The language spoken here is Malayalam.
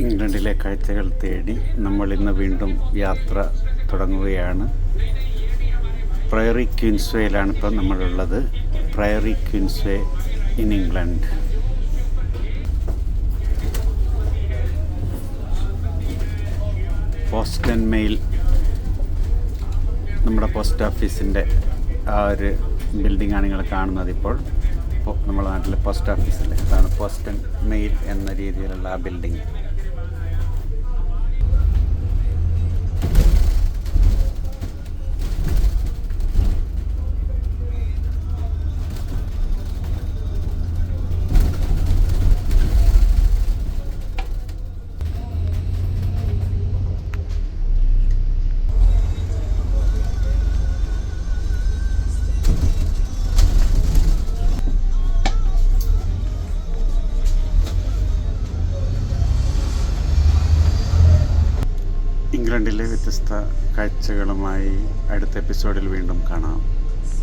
ഇംഗ്ലണ്ടിലെ കാഴ്ചകൾ തേടി നമ്മൾ ഇന്ന് വീണ്ടും യാത്ര തുടങ്ങുകയാണ്. പ്രയറി ക്വീൻസ്വേയിലാണ് ഇപ്പോൾ നമ്മളുള്ളത്. Priory Queensway in England. Post and mail, നമ്മുടെ പോസ്റ്റ് ഓഫീസിൻ്റെ ആ ഒരു ബിൽഡിങ്ങാണ് നിങ്ങൾ കാണുന്നത്. ഇപ്പോൾ നമ്മുടെ നാട്ടിലെ പോസ്റ്റ് ഓഫീസല്ലേ, അതാണ് പോസ്റ്റ് ആൻഡ് മെയിൽ എന്ന രീതിയിലുള്ള ആ ബിൽഡിങ്. ഇംഗ്ലണ്ടിലെ വ്യത്യസ്ത കാഴ്ചകളുമായി അടുത്ത എപ്പിസോഡിൽ വീണ്ടും കാണാം.